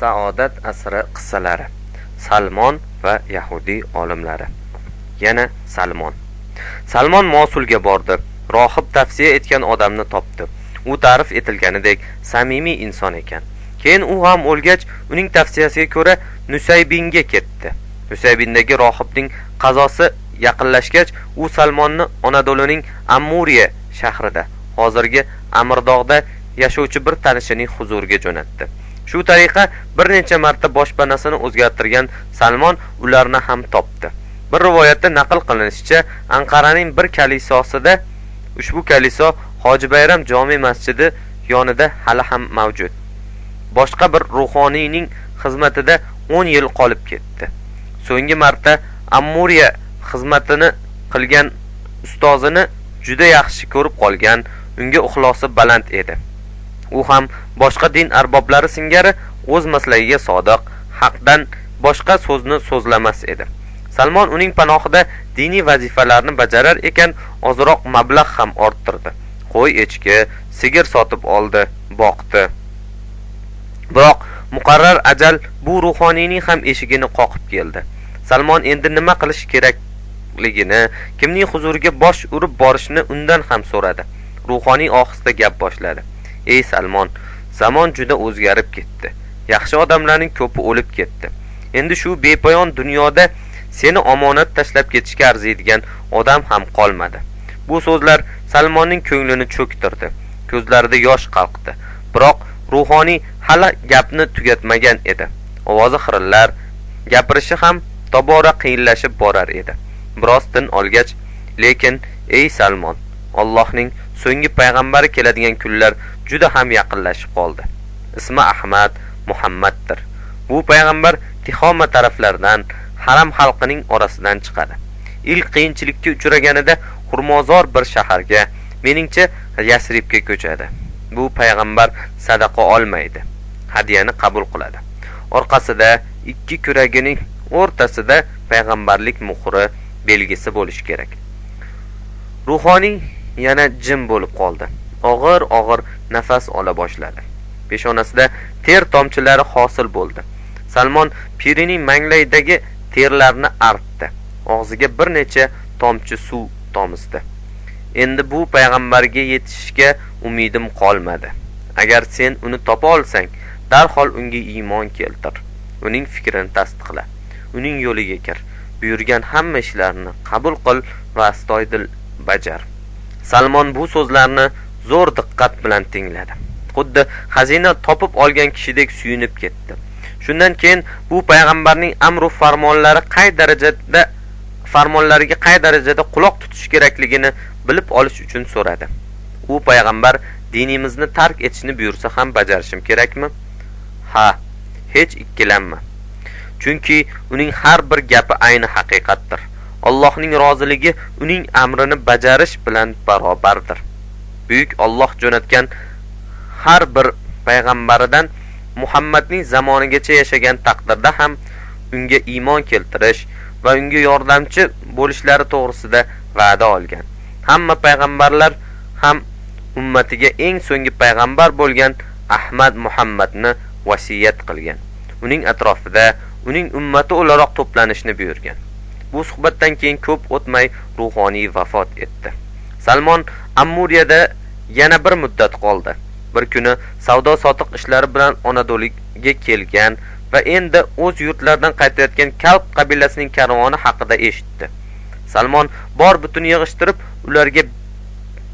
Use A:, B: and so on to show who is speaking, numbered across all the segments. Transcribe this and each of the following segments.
A: Saodat asri qissalari. Salmon va Yahudiy olimlari. Yana Salmon. Salmon Mosulga bordi. Rohib tavsiya etgan odamni topdi. U ta'rif etilganidek samimiy inson ekan. Keyin u ham o'lgach, uning tavsiyasiga ko'ra Nusaybinga ketdi. Nusaybindagi rohibning qazosi yaqinlashgach, u Salmonni Anadoluning Ammuriya shahrida, hozirgi Amirdog'da yashovchi bir tanishining huzuriga jo'natdi. Shu tariqa bir necha marta boshpanasini o'zgartirgan Salmon ularni ham topdi. Bir rivoyatda naql qilinishicha, Anqaraning bir kalisosida, ushbu kaliso Hoji Bayram jome masjidi yonida hali ham mavjud. Boshqa bir ruhoniyning xizmatida 10 yil qolib ketdi. So'nggi marta Ammuriya xizmatini qilgan ustozini juda yaxshi ko'rib qolgan, unga ixlosi baland edi. U ham boshqa din arboblari singari o'z maslagiga sodiq, haqdan boshqa so'zni so'zlamas edi. Salmon uning panohida diniy vazifalarni bajarar ekan, ozroq mablag' ham orttirdi. Qo'y, echki, sigir sotib oldi, boqdi. Biroq muqarrar ajal bu ruhoniyning ham eshigini qoqib keldi. Salmon endi nima qilish kerakligini, kimning huzuriga bosh urib borishni undan ham so'radi. Ruhoniy ohista gap boshladi. Ey Salmon, zamon juda o'zgarib ketdi. Yaxshi odamlarning ko'pi o'lib ketdi. Endi shu bepoyon dunyoda seni omonat tashlab ketishga arziydigan odam ham qolmadi. Bu so'zlar Salmonning ko'nglini cho'ktirdi. Ko'zlarida yosh qalqdi. Biroq ruhoniy hali gapni tugatmagan edi. Ovozi xirillar, gapirishi ham tobora qiyinlashib borar edi. Biroz tin olgach, lekin ey Salmon, Allohning so'nggi payg'ambari keladigan kunlar juda ham yaqinlashib qoldi. Ismi Ahmad Muhammaddir. Bu payg'ambar Tihoma taraflardan, haram xalqining orasidan chiqadi. Ilk qiyinchilikka uchraganida xurmozor bir shaharga, meningcha Yasribga ko'chadi. Bu payg'ambar sadaqa olmaydi, hadiyani qabul qiladi. Orqasida ikki kuragining o'rtasida payg'ambarlik muhri belgisi bo'lishi kerak. Ruhoniy yana jim bo'lib qoldi. Og'ir nafas ola boshladi. Peshonasida ter tomchilari hosil bo'ldi. Salmon pirining manglayidagi terlarni artdi. Og'ziga bir necha tomchi suv tomizdi. Endi bu payg'ambarga yetishishga umidim qolmadi. Agar sen uni topa olsang, darhol unga iymon keltir. Uning fikrini tasdiqla. Uning yo'liga kir. Buyurgan hamma ishlarni qabul qil va astoydil bajar. Salmon bu so'zlarni zo'r diqqat bilan tingladi. Xuddi xazina topib olgan kishidek suyunib ketdi. Shundan keyin bu payg'ambarning amr va farmonlariga qay darajada quloq tutish kerakligini bilib olish uchun so'radi. U payg'ambar dinimizni tark etishni buyursa ham bajarishim kerakmi? Ha, hech ikkilanma. Chunki uning har bir gapi ayni haqiqatdir. Allohning roziligi uning amrini bajarish bilan barobardir. Buyuk Alloh jo'natgan har bir payg'ambaridan Muhammadning zamonigacha yashagan taqdirda ham unga iymon keltirish va unga yordamchi bo'lishlari to'g'risida va'da olgan. Hamma payg'ambarlar ham ummatiga eng so'nggi payg'ambar bo'lgan Ahmad Muhammadni vasiyat qilgan. Uning atrofida uning ummati o'laroq to'planishni buyurgan. Bu suhbatdan keyin ko'p o'tmay ruhoniy vafot etdi. Salmon Ammuriyada yana bir muddat qoldi. Bir kuni savdo sotiq ishlari bilan Anadoluga kelgan va endi o'z yurtlaridan qaytayotgan Kalb qabilasining karvoni haqida eshitdi. Salmon bor butun yig'ishtirib, ularga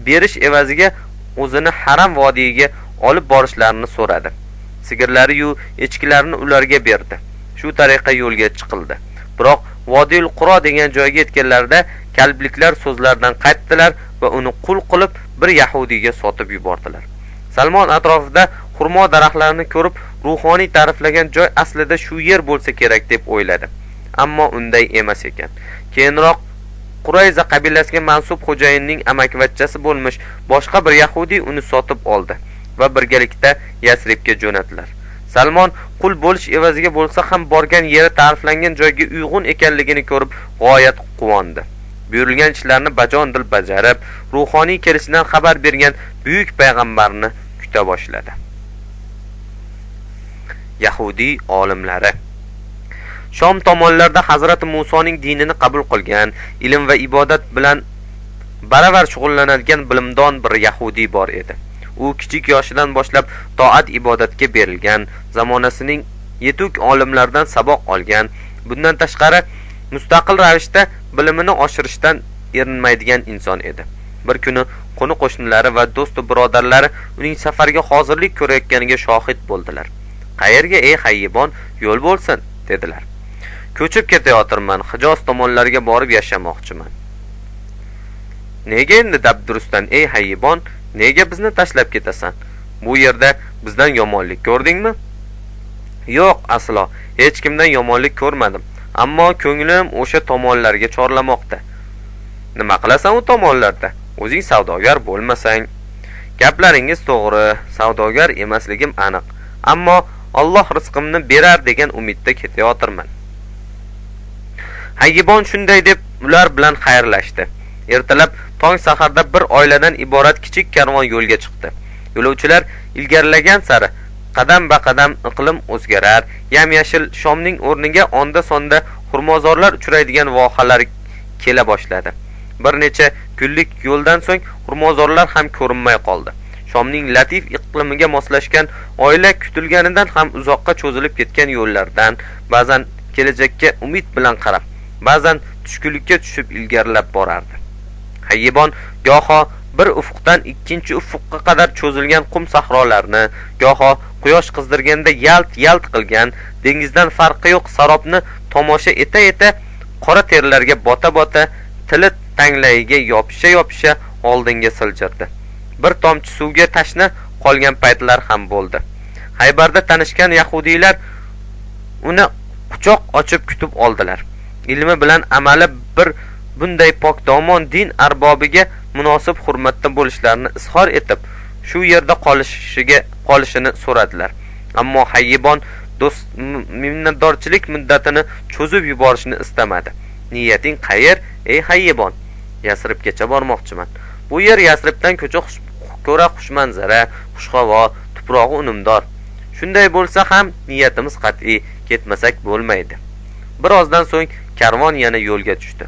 A: berish evaziga o'zini Haram vodiyiga olib borishlarini so'radi. Sigirlari yu echkilarini ularga berdi. Shu tariqa yo'lga chiqildi. Biroq Vodiyul Quro degan joyga yetganlarida kalbliklar so'zlaridan qaytdilar va uni qul qilib bir yahudiyga sotib yubordilar. Salmon atrofida xurmo daraxtlarini ko'rib, ruhoniy ta'riflagan joy aslida shu yer bo'lsa kerak deb o'yladi. Ammo unday emas ekan. Keyinroq Qurayza qabilasiga mansub xo'jayinning amakivachchasi bo'lmish boshqa bir yahudiy uni sotib oldi va birgalikda Yasribga jo'natdilar. Salmon qul bo'lish evaziga bo'lsa ham borgan yeri ta'riflangan joyga uyg'un ekanligini ko'rib g'oyat quvondi. Buyurilgan ishlarni bajonidil bajarib, ruhoniy kelishidan xabar bergan buyuk payg'ambarni kuta boshladi. Yahudiy olimlari. Shom tomonlarda Hazrat Musoning dinini qabul qilgan, ilm va ibodat bilan baravar shug'ullanadigan bilimdon bir yahudiy bor edi. U kichik yoshidan boshlab toat ibodatga berilgan, zamonasining yetuk olimlardan saboq olgan, bundan tashqari mustaqil ravishda bilimini oshirishdan erinmaydigan inson edi. Bir kuni qo'ni qo'shnilari va do'st birodarlari uning safarga hozirlik ko'rayotganiga shohid bo'ldilar. "Qayerga ey Hayyibon, yo'l bo'lsin" dedilar. "Ko'chib ketayotirman, Hijoz tomonlariga borib yashamoqchiman." "Nega endi dabdurustdan ey Hayyibon, nega bizni tashlab ketasan? Bu yerda bizdan yomonlik ko'rdingmi?" "Yo'q, aslo, hech kimdan yomonlik ko'rmadim, ammo ko'nglim o'sha tomonlarga chorlamoqda." "Nima qilasan u tomonlarda? O'zing savdogar bo'lmasang." "Gaplaringiz to'g'ri, savdogar emasligim aniq, ammo Alloh rizqimni berar degan umidda ketayotirman." Hayyibon shunday deb ular bilan xayrlashdi. Ertalab tong saharda bir oiladan iborat kichik karvon yo'lga chiqdi. Yo'lovchilar ilgarilagan sari qadam-baqadam iqlim o'zgarar, yam-yashil Shomning o'rniga onda-sonda xurmozorlar uchraydigan vohalar kela boshladi. Bir necha kunlik yo'ldan so'ng xurmozorlar ham ko'rinmay qoldi. Shomning latif iqlimiga moslashgan oila kutilganidan ham uzoqqa cho'zilib ketgan yo'llardan ba'zan kelajakka umid bilan qarab, ba'zan tushkunlikka tushib ilgarilab borardi. Hayyibon goho bir ufqdan ikkinchi ufqqa qadar cho'zilgan qum sahrolarni, goho quyosh qizdirganda yalt-yalt qilgan dengizdan farqi yo'q sarobni tomosha eta-eta qora terlarga bota-bota tili tanglayiga yopisha-yopisha oldinga siljirdi. Bir tomchi suvga tashna qolgan paytlar ham bo'ldi. Haybarda tanishgan yahudiylar uni quchoq ochib kutib oldilar. Ilmi bilan amali bir bunday pokdomon din arbobiga munosib hurmatda bo'lishlarini izhor etib, shu yerda qolishini so'radilar. Ammo Hayyibon minnatdorchilik muddatini cho'zib yuborishni istamadi. "Niyating qayer, ey Hayyibon?" "Yasribgacha bormoqchiman. Bu yer Yasribdan ko'ra xushmanzara, xushhavo, tuprog'i unumdor." "Shunday bo'lsa ham niyatimiz qat'iy, ketmasak bo'lmaydi." Birozdan so'ng karvon yana yo'lga tushdi.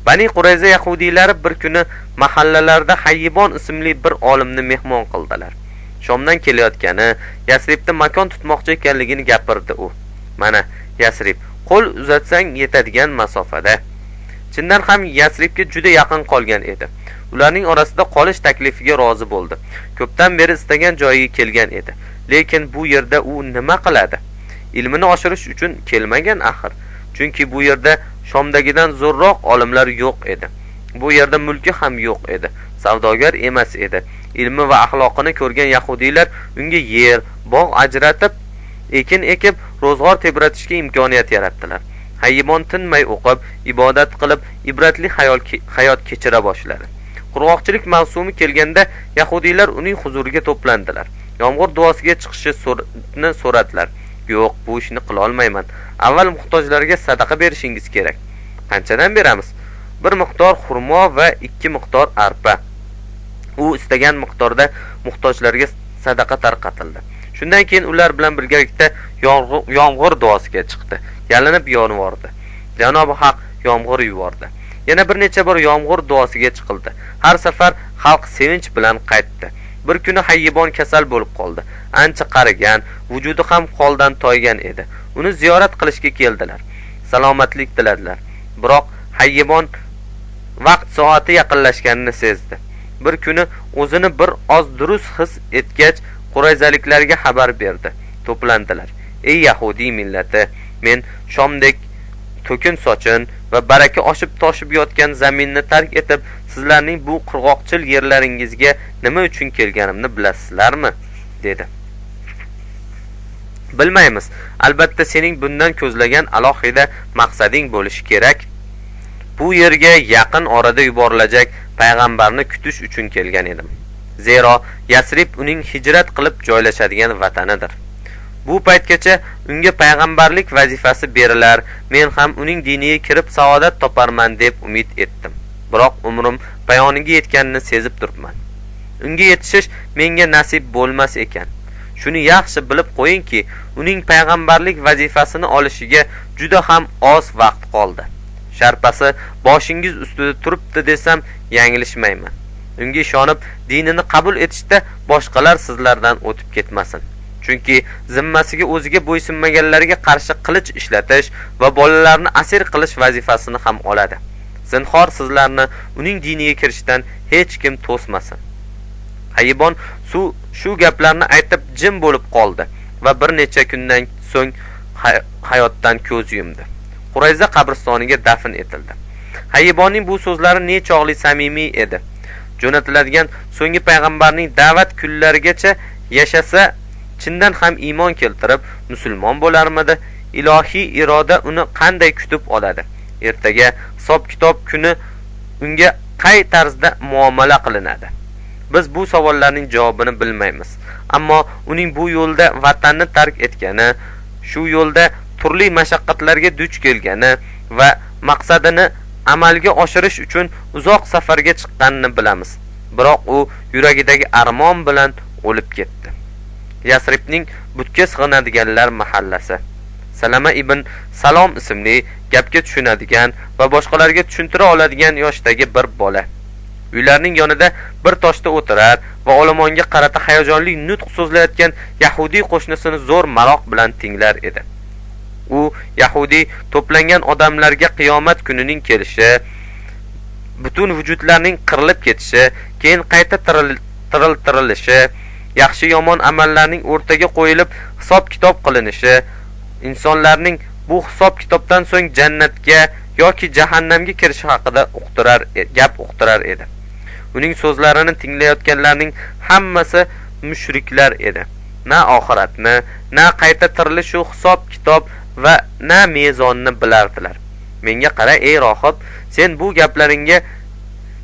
A: Bani Qurayza yahudiylari bir kuni mahallalarda Hayyibon ismli bir olimni mehmon qildilar. Shomdan kelayotgani, Yasribda makon tutmoqchi ekanligini gapirdi u. "Mana Yasrib, qo'l uzatsang yetadigan masofada." Chindan ham Yasribga juda yaqin qolgan edi. Ularning orasida qolish taklifiga rozi bo'ldi. Ko'pdan beri istagan joyiga kelgan edi. Lekin bu yerda u nima qiladi? Ilmini oshirish uchun kelmagan axir. Chunki bu yerda Shomdagidan zo'rroq olimlar yo'q edi. Bu yerda mulki ham yo'q edi. Savdogar emas edi. Ilmi va axloqini ko'rgan yahudiylar unga yer, bog' ajratib, ekin ekib, ro'zg'or tebratishga imkoniyat yaratdilar. Hayyibon tinmay o'qib, ibodat qilib, ibratli hayot kechira boshladi. Qurg'oqchilik mavsumi kelganda yahudiylar uning huzuriga to'plandilar. Yomg'ir duosiga chiqishni so'radilar. "Yo'q, bu ishni qila olmayman. Avval muhtojlarga sadaqa berishingiz kerak." "Qanchadan beramiz?" "Bir miqdor xurmo va 2 miqdor arpa." U istagan miqdorda muhtojlarga sadaqa tarqatildi. Shundan keyin ular bilan birgalikda yomg'ir duosiga chiqdi. Yalinib yonvordi. Janob Haq yomg'ir yubordi. Yana bir necha bor yomg'ir duosiga chiqildi. Har safar xalq sevinch bilan qaytdi. Bir kuni Hayyibon kasal bo'lib qoldi. Ancha qarigan, vujudi ham holdan toygan edi. Uni ziyorat qilishga keldilar. Salomatlik tiladilar. Biroq Hayyibon vaqt soati yaqinlashganini sezdi. Bir kuni o'zini bir oz durust his etgach, Qurayzaliklarga xabar berdi. To'plandilar. "Ey Yahudiy millati, men Shomdek to'kin sochin va baraka oshib toshib yotgan zaminni tark etib, sizlarning bu qirg'oqchil yerlaringizga nima uchun kelganimni bilasizlarmi?" dedi. "Bilmaymiz. Albatta sening bundan ko'zlagan alohida maqsading bo'lishi kerak. Bu yerga yaqin orada yuborilajak payg'ambarni kutish uchun kelgan edim. Zero Yasrib uning hijrat qilib joylashadigan vatanidir. Bu paytgacha unga payg'ambarlik vazifasi berilar, men ham uning diniga kirib saodat toparman deb umid etdim. Biroq umrim payoniga yetganini sezib turibman. Unga yetishish menga nasib bo'lmas ekan. Shuni yaxshi bilib qo'yingki, uning payg'ambarlik vazifasini olishiga juda ham oz vaqt qoldi. Sharpasi boshingiz ustida turibdi desam yanglishmayman. Unga ishonib dinini qabul etishda boshqalar sizlardan o'tib ketmasin. Chunki zimmasiga o'ziga bo'ysunmaganlarga qarshi qilich ishlatish va bolalarni asir qilish vazifasini ham oladi. Zinhor sizlarni uning diniga kirishdan hech kim to'smasin. Hayibon shu gaplarni aytib jim bo'lib qoldi va bir necha kundan so'ng hayotdan ko'z yumdi. Qurayza qabristoniga dafn etildi. Hayibonning bu so'zlari nechog'li samimiy edi. Jo'natiladigan so'nggi payg'ambarning da'vat kunlarigacha yashasa, chindan ham iymon keltirib musulmon bo'larmidi? Ilohiy iroda uni qanday kutib oladi? Ertaga hisob-kitob kuni unga qay tarzda muomala qilinadi? Biz bu savollarning javobini bilmaymiz. Ammo uning bu yo'lda vatanni tark etgani, shu yo'lda turli mashaqqatlarga duch kelgani va maqsadini amalga oshirish uchun uzoq safarga chiqqanini bilamiz. Biroq u yuragidagi armon bilan o'lib ketdi. Yasribning butga sig'inadiganlar mahallasi. Salama ibn Salom ismli gapga tushunadigan va boshqalarga tushuntira oladigan yoshdagi bir bola. Uylarning yonida bir toshda o'tirar va olomonga qarata hayajonli nutq so'zlayotgan Yahudi qo'shnisini zo'r maroq bilan tinglar edi. U Yahudi to'plangan odamlarga qiyomat kunining kelishi, butun vujudlarning qirilib ketishi, keyin qayta tiriltirilishi, yaxshi yomon amallarning o'rtaga qo'yilib hisob-kitob qilinishi, insonlarning bu hisob-kitobdan so'ng jannatga yoki jahannamga kirishi haqida gap uqtirar edi. Uning so'zlarini tinglayotganlarning hammasi mushriklar edi. Na oxiratni, na qayta tirilish, hisob-kitob va na mezonni bilardilar. Menga qara, ey rohib, sen bu gaplaringga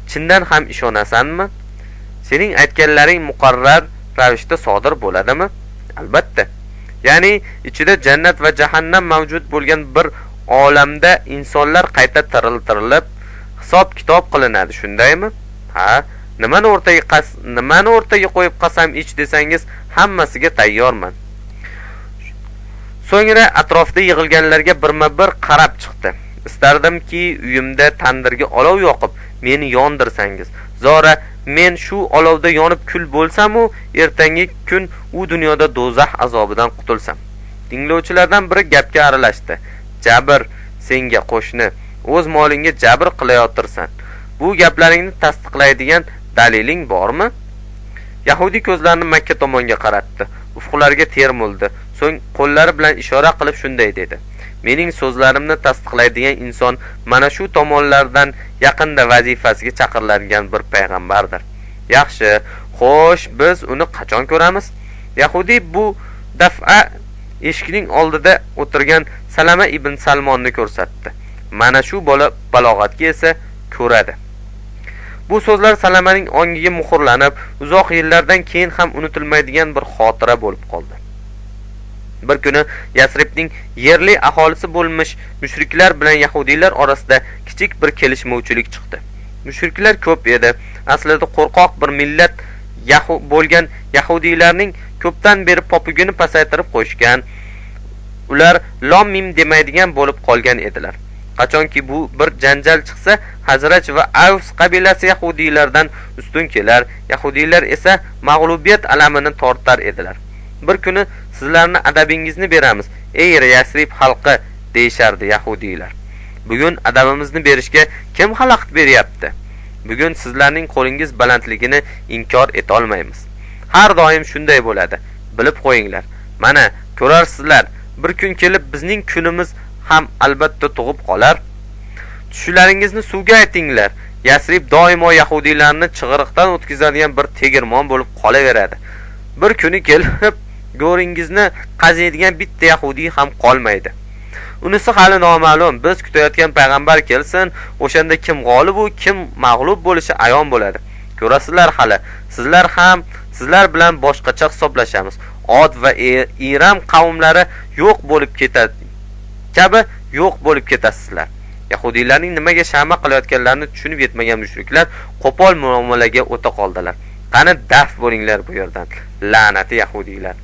A: chindan ham ishonasanmi? Sening aytganlaring muqarrar ravishda sodir bo'ladimi? Albatta. Ya'ni ichida jannat va jahannam mavjud bo'lgan bir olamda insonlar qayta tiriltirilib hisob-kitob qilinadi, shundaymi? Ha, nimani o'rtaga qo'yib qasam ich desangiz, hammasiga tayyorman. So'ngra atrofda yig'ilganlarga birma-bir qarab chiqdi. Istardimki, uyimda tandirga olov yoqib, meni yondirsangiz. Zora men shu olovda yonib kul bo'lsam-u, ertangi kun u dunyoda do'zax azobidan qutulsam. Tinglovchilardan biri gapga aralashdi. Jabr senga qo'shni, o'z molingga jabr qilayotirsan. Bu gaplaringni tasdiqlaydigan daliling bormi? Yahudi ko'zlarini Makka tomonga qaratdi. Ufqlariga termuldi. So'ng qo'llari bilan ishora qilib shunday dedi: Mening so'zlarimni tasdiqlaydigan inson mana shu tomonlardan yaqinda vazifasiga chaqiriladigan bir payg'ambardir. Yaxshi, xo'sh, biz uni qachon ko'ramiz? Yahudi bu daf'a eshikning oldida o'tirgan Salama ibn Salmonni ko'rsatdi. Mana shu bola balog'atga esa ko'radi. Bu so'zlar Salamaning ongiga muhrlanib, uzoq yillardan keyin ham unutilmaydigan bir xotira bo'lib qoldi. Bir kuni Yasribning yerli aholisi bo'lmish mushriklar bilan yahudiylar orasida kichik bir kelishmovchilik chiqdi. Mushriklar ko'p edi. Aslida qo'rqoq bir millat bo'lgan yahudiylarning ko'pdan beri popugini pasaytirib qo'yishgan. Ular lom mim demaydigan bo'lib qolgan edilar. Qachonki bu bir janjal chiqsa, Hazraj va Avs qabilasi yahudiylardan ustun kelar, yahudiylar esa mag'lubiyat alamini tortar edilar. Bir kuni sizlarni adabingizni beramiz, ey Yasrib xalqi, deyishardi yahudiylar. Bugun adabimizni berishga kim xalaqit beryapti? Bugun sizlarning qo'lingiz balandligini inkor eta olmaymiz. Har doim shunday bo'ladi. Bilib qo'yinglar. Mana ko'rarsizlar, bir kun kelib bizning kunimiz ham albatta tug'ib qolar. Tushlaringizni suvga aytinglar. Yasrib doimo yahudiylarni chig'iriqdan o'tkazadigan bir tegirmon bo'lib qolaveradi. Bir kuni kelib go'ringizni qaziydigan bitta yahudiy ham qolmaydi. Unisi hali noma'lum. Biz kutayotgan payg'ambar kelsin, o'shanda kim g'olib u, kim mag'lub bo'lishi ayon bo'ladi. Ko'rasizlar hali. Sizlar bilan boshqacha hisoblashamiz. Od va Iram qavmlari yo'q bo'lib ketadi. Kabi yo'q bo'lib ketasizlar. Yahudiylarning nimaga shama qilayotganlarini tushunib yetmagan mushriklar qo'pol muomalaga o'ta qoldilar. Qani daf bo'linglar bu yerdan. La'nati yahudiylar.